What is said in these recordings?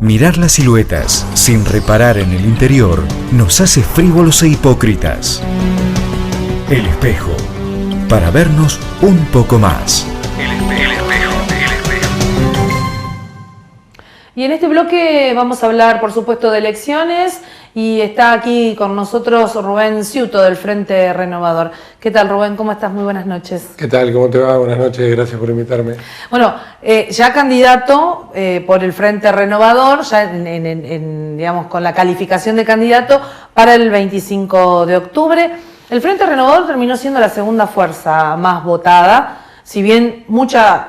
Mirar las siluetas sin reparar en el interior nos hace frívolos e hipócritas. El espejo, para vernos un poco más. El espejo. Y en este bloque vamos a hablar, por supuesto, de elecciones, y está aquí con nosotros Rubén Ciuto del Frente Renovador. ¿Qué tal, Rubén? ¿Cómo estás? Muy buenas noches. ¿Qué tal? ¿Cómo te va? Buenas noches, gracias por invitarme. Bueno, ya candidato por el Frente Renovador, ya digamos, con la calificación de candidato para el 25 de octubre. El Frente Renovador terminó siendo la segunda fuerza más votada, si bien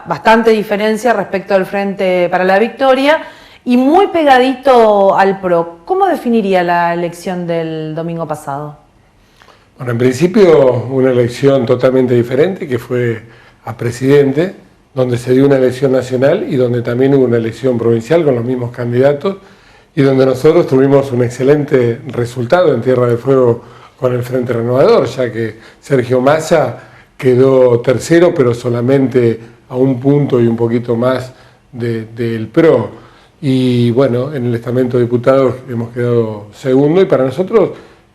bastante diferencia respecto al Frente para la Victoria, y muy pegadito al PRO. ¿Cómo definiría la elección del domingo pasado? Bueno, en principio una elección totalmente diferente, que fue a presidente, donde se dio una elección nacional y donde también hubo una elección provincial con los mismos candidatos, y donde nosotros tuvimos un excelente resultado en Tierra del Fuego con el Frente Renovador, ya que Sergio Massa quedó tercero, pero solamente a un punto y un poquito más del PRO. Y bueno, en el estamento de diputados hemos quedado segundo, y para nosotros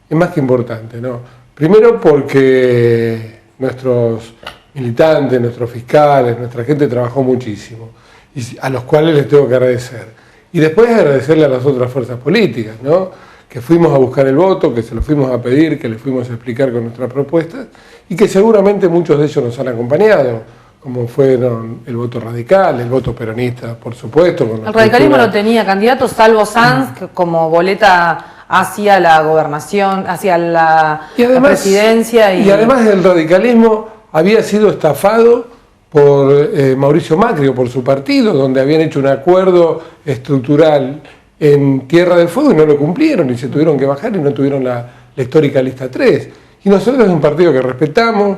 es más que importante, ¿no? Primero porque nuestros militantes, nuestros fiscales, nuestra gente trabajó muchísimo, y a los cuales les tengo que agradecer. Y después agradecerle a las otras fuerzas políticas, ¿no? Que fuimos a buscar el voto, que se lo fuimos a pedir, que les fuimos a explicar con nuestras propuestas, y que seguramente muchos de ellos nos han acompañado, como fueron el voto radical, el voto peronista, por supuesto. El radicalismo no tenía candidato, salvo Sanz, como boleta hacia la gobernación, hacia la presidencia. Y además el radicalismo había sido estafado por Mauricio Macri o por su partido, donde habían hecho un acuerdo estructural en Tierra del Fuego y no lo cumplieron, y se tuvieron que bajar y no tuvieron la histórica lista 3. Y nosotros es un partido que respetamos,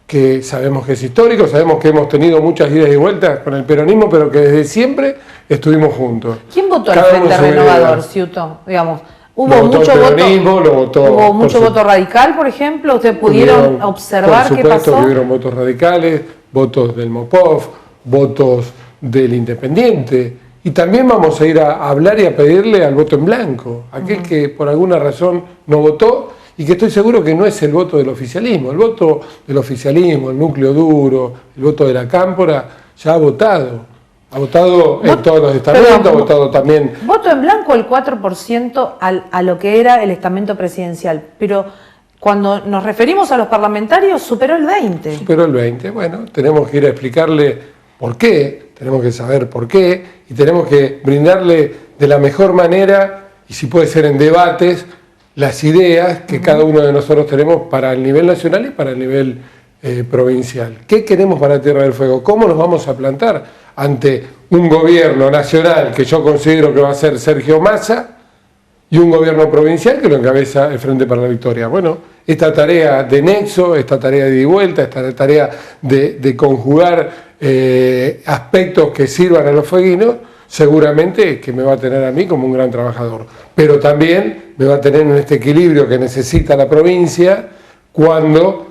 que sabemos que es histórico, sabemos que hemos tenido muchas idas y vueltas con el peronismo, pero que desde siempre estuvimos juntos. ¿Quién votó al Frente Renovador, Ciuto? Digamos, ¿hubo mucho voto radical, por ejemplo? ¿Ustedes pudieron observar qué pasó? Por supuesto que hubieron votos radicales, votos del MOPOF, votos del Independiente, y también vamos a ir a hablar y a pedirle al voto en blanco, aquel que por alguna razón no votó, y que estoy seguro que no es el voto del oficialismo. El voto del oficialismo, el núcleo duro, el voto de la cámpora, ya ha votado en todos los estamentos, ha votado también. Voto en blanco el 4% a lo que era el estamento presidencial, pero cuando nos referimos a los parlamentarios superó el 20%. Superó el 20%, bueno, tenemos que ir a explicarle por qué, tenemos que saber por qué, y tenemos que brindarle de la mejor manera, y si puede ser en debates, las ideas que cada uno de nosotros tenemos para el nivel nacional y para el nivel provincial. ¿Qué queremos para Tierra del Fuego? ¿Cómo nos vamos a plantar ante un gobierno nacional que yo considero que va a ser Sergio Massa y un gobierno provincial que lo encabeza el Frente para la Victoria? Bueno, esta tarea de nexo, esta tarea de ida y vuelta, esta tarea de conjugar aspectos que sirvan a los fueguinos, seguramente que me va a tener a mí como un gran trabajador, pero también me va a tener en este equilibrio que necesita la provincia cuando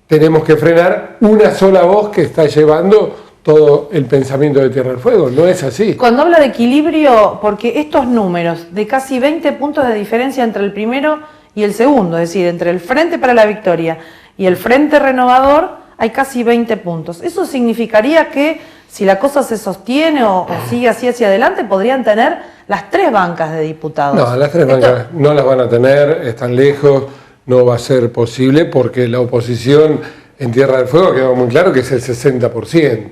tenemos que frenar una sola voz que está llevando todo el pensamiento de Tierra del Fuego. No es así. Cuando habla de equilibrio, porque estos números de casi 20 puntos de diferencia entre el primero y el segundo, es decir, entre el Frente para la Victoria y el Frente Renovador, hay casi 20 puntos. Eso significaría que si la cosa se sostiene o sigue así hacia adelante, podrían tener las 3 bancas de diputados. No, las 3 bancas no las van a tener, están lejos, no va a ser posible, porque la oposición en Tierra del Fuego ha quedado muy claro que es el 60%.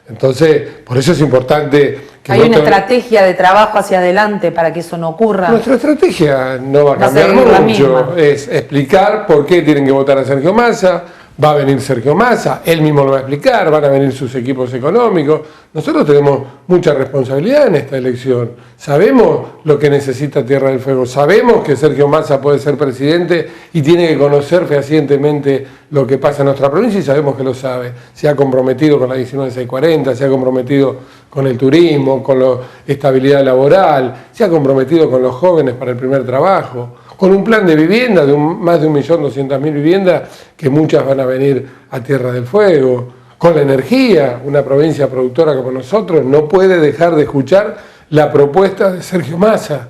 Entonces, por eso es importante que hay una estrategia de trabajo hacia adelante para que eso no ocurra. Nuestra estrategia no va a cambiar mucho, es explicar por qué tienen que votar a Sergio Massa. Va a venir Sergio Massa, él mismo lo va a explicar, van a venir sus equipos económicos. Nosotros tenemos mucha responsabilidad en esta elección. Sabemos lo que necesita Tierra del Fuego, sabemos que Sergio Massa puede ser presidente y tiene que conocer fehacientemente lo que pasa en nuestra provincia, y sabemos que lo sabe. Se ha comprometido con la 19640, se ha comprometido con el turismo, con la estabilidad laboral, se ha comprometido con los jóvenes para el primer trabajo, con un plan de vivienda de más de 1.200.000 viviendas, que muchas van a venir a Tierra del Fuego, con la energía. Una provincia productora como nosotros no puede dejar de escuchar la propuesta de Sergio Massa.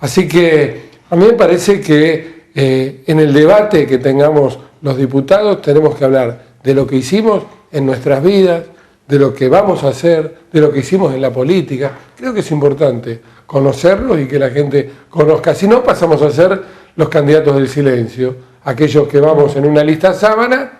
Así que a mí me parece que en el debate que tengamos los diputados tenemos que hablar de lo que hicimos en nuestras vidas, de lo que vamos a hacer, de lo que hicimos en la política. Creo que es importante conocerlos y que la gente conozca. Si no, pasamos a ser los candidatos del silencio, aquellos que vamos en una lista sábana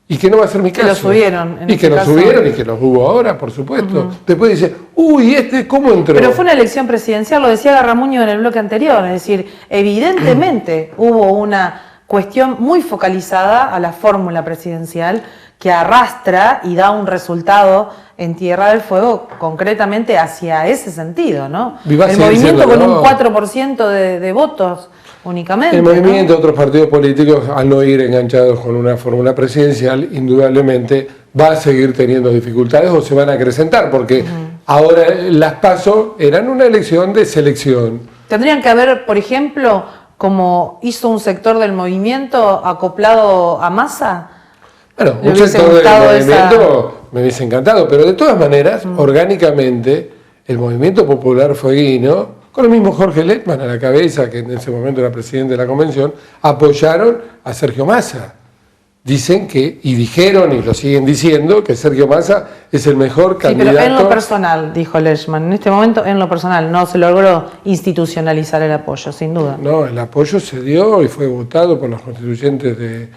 y que no va a ser mi caso. Que lo subieron. Y que lo subieron y que los hubo ahora, por supuesto. Después dice, uy, ¿cómo entró? Pero fue una elección presidencial, lo decía Garramuño en el bloque anterior, es decir, evidentemente hubo una cuestión muy focalizada a la fórmula presidencial que arrastra y da un resultado en Tierra del Fuego concretamente hacia ese sentido, ¿no? El movimiento con un 4% de votos únicamente. El movimiento, ¿no? Otros partidos políticos, al no ir enganchados con una fórmula presidencial, indudablemente va a seguir teniendo dificultades o se van a acrecentar, porque ahora las PASO eran una elección de selección. Tendrían que haber, por ejemplo, como hizo un sector del movimiento acoplado a Massa. Bueno, un sector del movimiento me hubiese encantado, pero de todas maneras, orgánicamente, el movimiento popular fueguino, con el mismo Jorge Lehmann a la cabeza, que en ese momento era presidente de la convención, apoyaron a Sergio Massa. Dicen que, y dijeron, y lo siguen diciendo, que Sergio Massa es el mejor candidato. Sí, pero en lo personal, dijo Lehmann, en este momento en lo personal, no se logró institucionalizar el apoyo, sin duda. No, el apoyo se dio y fue votado por los constituyentes de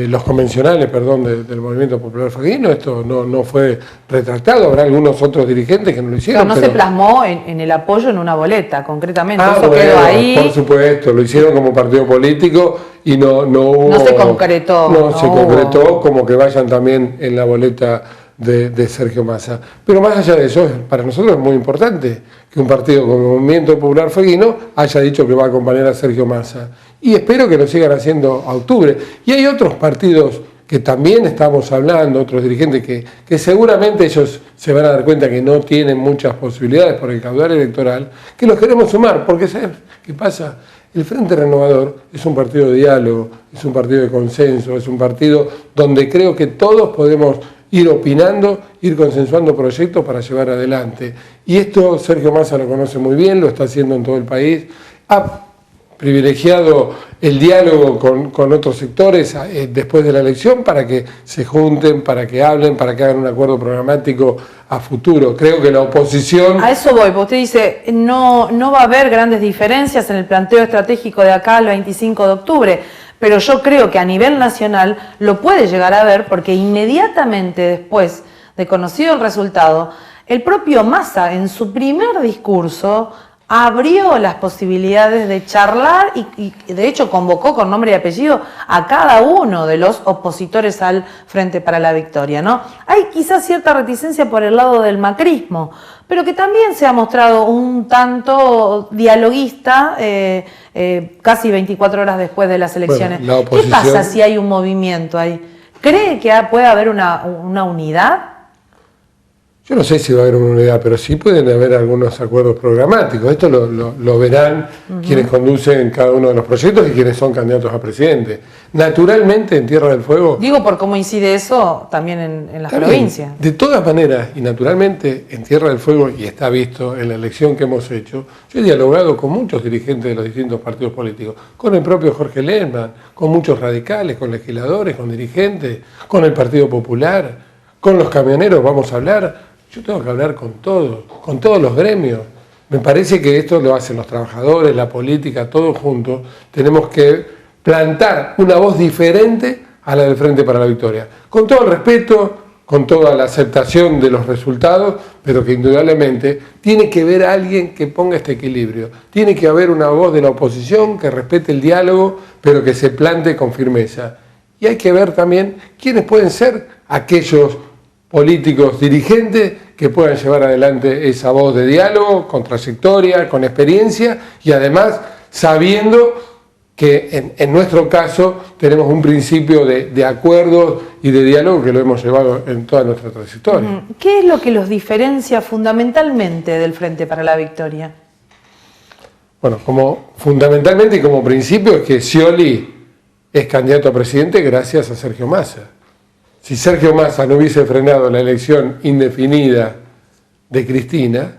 los convencionales, del Movimiento Popular Fueguino. Esto no fue retractado, habrá algunos otros dirigentes que no lo hicieron. Pero no se plasmó en el apoyo en una boleta, concretamente. Eso quedó ahí. Por supuesto, lo hicieron como partido político y no hubo... No se concretó. No se concretó como que vayan también en la boleta de Sergio Massa. Pero más allá de eso, para nosotros es muy importante que un partido como el Movimiento Popular Fueguino haya dicho que va a acompañar a Sergio Massa. Y espero que lo sigan haciendo a octubre. Y hay otros partidos que también estamos hablando, otros dirigentes que seguramente ellos se van a dar cuenta que no tienen muchas posibilidades por el caudal electoral, que los queremos sumar, porque ¿sabes qué pasa? El Frente Renovador es un partido de diálogo, es un partido de consenso, es un partido donde creo que todos podemos ir opinando, ir consensuando proyectos para llevar adelante. Y esto Sergio Massa lo conoce muy bien, lo está haciendo en todo el país. Ha privilegiado el diálogo con otros sectores después de la elección para que se junten, para que hablen, para que hagan un acuerdo programático a futuro. Creo que la oposición... A eso voy, porque usted dice, no va a haber grandes diferencias en el planteo estratégico de acá al 25 de octubre, pero yo creo que a nivel nacional lo puede llegar a ver porque inmediatamente después de conocido el resultado, el propio Massa en su primer discurso abrió las posibilidades de charlar y de hecho convocó con nombre y apellido a cada uno de los opositores al Frente para la Victoria, ¿no? Hay quizás cierta reticencia por el lado del macrismo, pero que también se ha mostrado un tanto dialoguista casi 24 horas después de las elecciones. Bueno, ¿Qué pasa si hay un movimiento ahí? ¿Cree que puede haber una unidad? Yo no sé si va a haber una unidad, pero sí pueden haber algunos acuerdos programáticos. Esto lo verán quienes conducen cada uno de los proyectos y quienes son candidatos a presidente. Naturalmente, en Tierra del Fuego... Digo por cómo incide eso también en las provincias. De todas maneras, y naturalmente, en Tierra del Fuego, y está visto en la elección que hemos hecho, yo he dialogado con muchos dirigentes de los distintos partidos políticos, con el propio Jorge Lehmann, con muchos radicales, con legisladores, con dirigentes, con el Partido Popular, con los camioneros vamos a hablar. Yo tengo que hablar con todos los gremios. Me parece que esto lo hacen los trabajadores, la política, todos juntos. Tenemos que plantar una voz diferente a la del Frente para la Victoria. Con todo el respeto, con toda la aceptación de los resultados, pero que indudablemente tiene que haber alguien que ponga este equilibrio. Tiene que haber una voz de la oposición que respete el diálogo, pero que se plante con firmeza. Y hay que ver también quiénes pueden ser aquellos políticos dirigentes que puedan llevar adelante esa voz de diálogo, con trayectoria, con experiencia y además sabiendo que en nuestro caso tenemos un principio de acuerdos y de diálogo que lo hemos llevado en toda nuestra trayectoria. ¿Qué es lo que los diferencia fundamentalmente del Frente para la Victoria? Bueno, fundamentalmente y como principio es que Scioli es candidato a presidente gracias a Sergio Massa. Si Sergio Massa no hubiese frenado la elección indefinida de Cristina,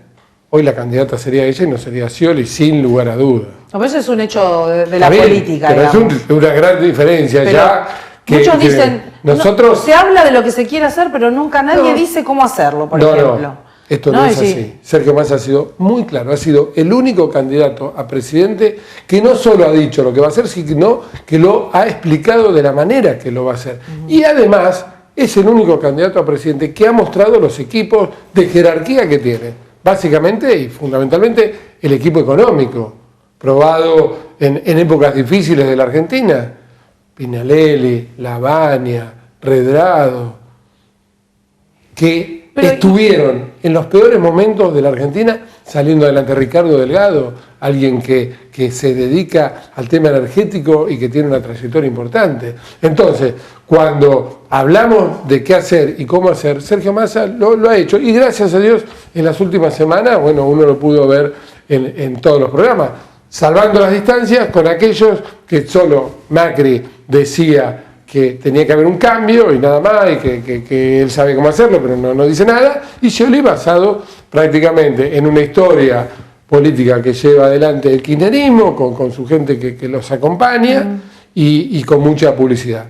hoy la candidata sería ella y no sería Scioli, sin lugar a dudas. No, pero eso es un hecho de la política, pero digamos. es una gran diferencia pero ya. Muchos dicen, nosotros, se habla de lo que se quiere hacer, pero nunca nadie dice cómo hacerlo, por ejemplo. No, esto no es así. Sergio Massa ha sido muy claro, ha sido el único candidato a presidente que no solo ha dicho lo que va a hacer, sino que lo ha explicado de la manera que lo va a hacer. Y además es el único candidato a presidente que ha mostrado los equipos de jerarquía que tiene. Básicamente y fundamentalmente el equipo económico, probado en épocas difíciles de la Argentina. Pinalelli, Lavagna, Redrado, que estuvieron en los peores momentos de la Argentina, saliendo adelante. Ricardo Delgado, alguien que se dedica al tema energético y que tiene una trayectoria importante. Entonces, cuando hablamos de qué hacer y cómo hacer, Sergio Massa lo ha hecho. Y gracias a Dios, en las últimas semanas, bueno, uno lo pudo ver en todos los programas, salvando las distancias con aquellos que solo Macri decía que tenía que haber un cambio y nada más, y que él sabe cómo hacerlo, pero no dice nada, y Scioli basado prácticamente en una historia política que lleva adelante el kirchnerismo, con su gente que los acompaña, y con mucha publicidad.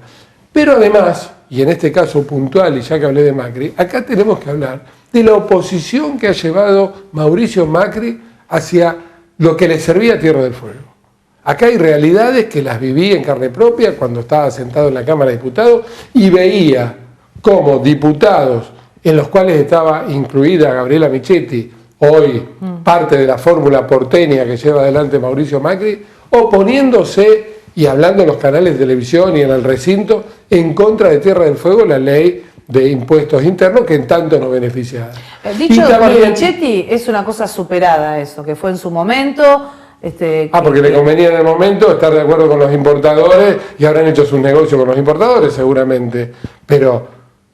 Pero además, y en este caso puntual, y ya que hablé de Macri, acá tenemos que hablar de la oposición que ha llevado Mauricio Macri hacia lo que le servía a Tierra del Fuego. Acá hay realidades que las viví en carne propia cuando estaba sentado en la Cámara de Diputados y veía cómo diputados, en los cuales estaba incluida Gabriela Michetti, hoy parte de la fórmula porteña que lleva adelante Mauricio Macri, oponiéndose y hablando en los canales de televisión y en el recinto en contra de Tierra del Fuego, la ley de impuestos internos que en tanto nos beneficiaba. Dicho por Michetti, es una cosa superada eso, que fue en su momento. Porque le convenía en el momento estar de acuerdo con los importadores y habrán hecho sus negocios con los importadores seguramente, pero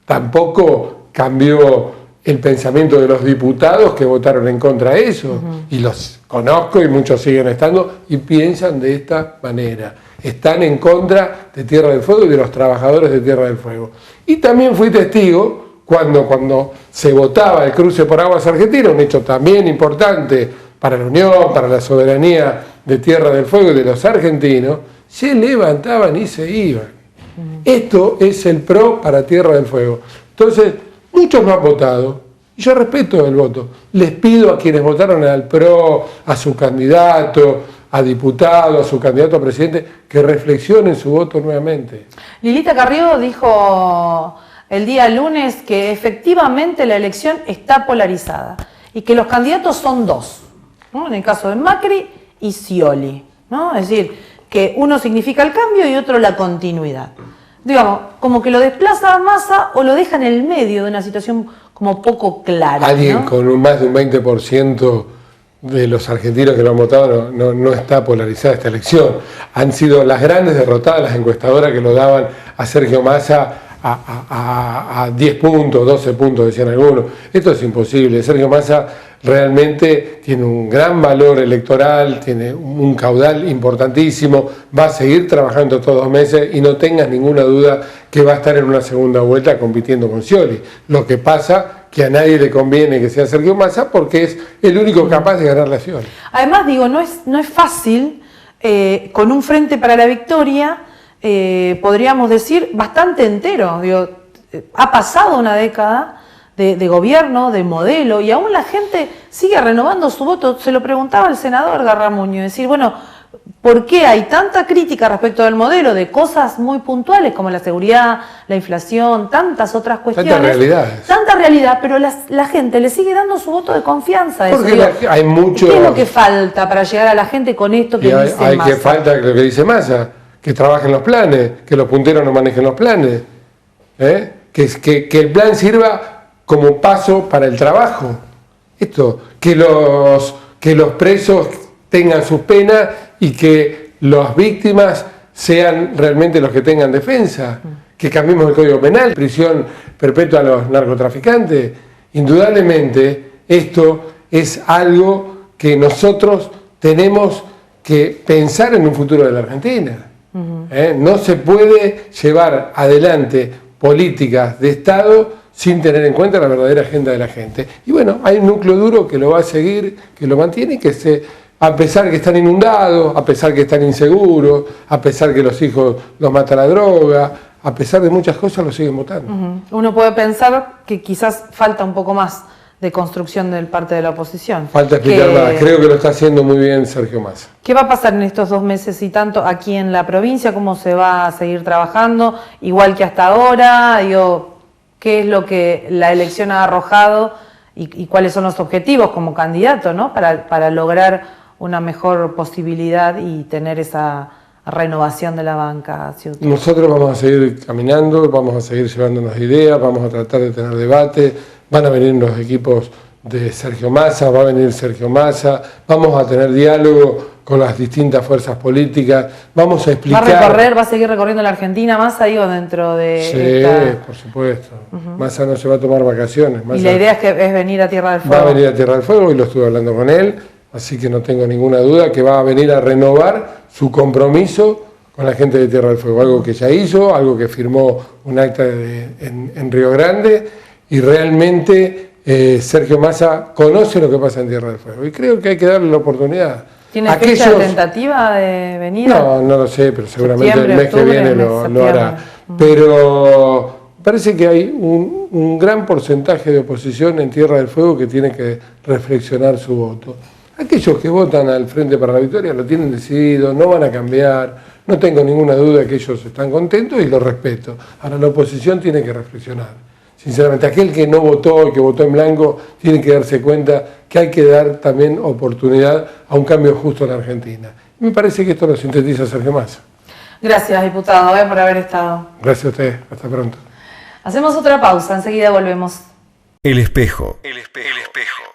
tampoco cambió el pensamiento de los diputados que votaron en contra de eso, y los conozco y muchos siguen estando y piensan de esta manera. Están en contra de Tierra del Fuego y de los trabajadores de Tierra del Fuego. Y también fui testigo cuando se votaba el cruce por aguas argentinas, un hecho también importante para la Unión, para la soberanía de Tierra del Fuego y de los argentinos, se levantaban y se iban. Esto es el PRO para Tierra del Fuego. Entonces, muchos no han votado, y yo respeto el voto. Les pido a quienes votaron al PRO, a su candidato, a diputado, a su candidato a presidente, que reflexionen su voto nuevamente. Lilita Carrió dijo el día lunes que efectivamente la elección está polarizada y que los candidatos son dos, ¿no? En el caso de Macri y Scioli, ¿no? Es decir, que uno significa el cambio y otro la continuidad. Digamos, como que lo desplaza a Massa o lo deja en el medio de una situación como poco clara. Alguien, ¿no? con más de un 20% de los argentinos que lo han votado no está polarizada esta elección. Han sido las grandes derrotadas las encuestadoras que lo daban a Sergio Massa a 10 puntos, 12 puntos, decían algunos. Esto es imposible. Sergio Massa realmente tiene un gran valor electoral, tiene un caudal importantísimo, va a seguir trabajando todos los meses y no tengas ninguna duda que va a estar en una segunda vuelta compitiendo con Scioli. Lo que pasa que a nadie le conviene que sea Sergio Massa porque es el único capaz de ganar la Scioli. Además, digo, no es fácil, con un Frente para la Victoria, podríamos decir, bastante entero. Digo, ha pasado una década de gobierno, de modelo, y aún la gente sigue renovando su voto. Se lo preguntaba el senador Garramuño, decir, bueno, ¿por qué hay tanta crítica respecto del modelo de cosas muy puntuales como la seguridad, la inflación, tantas otras cuestiones? Tanta realidad, pero la gente le sigue dando su voto de confianza. Porque hay mucho... ¿Qué es lo que falta para llegar a la gente con esto que dice Massa? Que falta lo que dice Massa, que trabajen los planes, que los punteros no manejen los planes, que el plan sirva como paso para el trabajo. Esto, que los presos tengan sus penas y que las víctimas sean realmente los que tengan defensa, que cambiemos el Código Penal, prisión perpetua a los narcotraficantes. Indudablemente esto es algo que nosotros tenemos que pensar en un futuro de la Argentina. No se puede llevar adelante políticas de Estado sin tener en cuenta la verdadera agenda de la gente. Y bueno, hay un núcleo duro que lo va a seguir, que lo mantiene y que a pesar que están inundados, a pesar que están inseguros, a pesar que los hijos los mata la droga, a pesar de muchas cosas, lo siguen votando. Uno puede pensar que quizás falta un poco más de construcción de parte de la oposición. Falta explicar más. Creo que lo está haciendo muy bien Sergio Massa. ¿Qué va a pasar en estos 2 meses y tanto aquí en la provincia? ¿Cómo se va a seguir trabajando? Igual que hasta ahora, digo, ¿qué es lo que la elección ha arrojado y cuáles son los objetivos como candidato, ¿no? para lograr una mejor posibilidad y tener esa renovación de la banca ciudadana? Nosotros vamos a seguir caminando, vamos a seguir llevándonos ideas, vamos a tratar de tener debate, van a venir los equipos de Sergio Massa, va a venir Sergio Massa, vamos a tener diálogo con las distintas fuerzas políticas, vamos a explicar... ¿Va a seguir recorriendo la Argentina Massa, digo, dentro de Sí, por supuesto. Massa no se va a tomar vacaciones. Y la idea es venir a Tierra del Fuego. Va a venir a Tierra del Fuego y lo estuve hablando con él, así que no tengo ninguna duda que va a venir a renovar su compromiso con la gente de Tierra del Fuego, algo que ya hizo, algo que firmó un acta en Río Grande, y realmente Sergio Massa conoce lo que pasa en Tierra del Fuego, y creo que hay que darle la oportunidad. ¿Tiene fecha tentativa de venida? No lo sé, pero seguramente el mes que viene lo hará. Pero parece que hay un gran porcentaje de oposición en Tierra del Fuego que tiene que reflexionar su voto. Aquellos que votan al Frente para la Victoria lo tienen decidido, no van a cambiar, no tengo ninguna duda que ellos están contentos y lo respeto. Ahora la oposición tiene que reflexionar. Sinceramente, aquel que no votó y que votó en blanco tiene que darse cuenta que hay que dar también oportunidad a un cambio justo en la Argentina. Me parece que esto lo sintetiza Sergio Massa. Gracias, diputado, por haber estado. Gracias a usted. Hasta pronto. Hacemos otra pausa, enseguida volvemos. El espejo. El espejo. El espejo.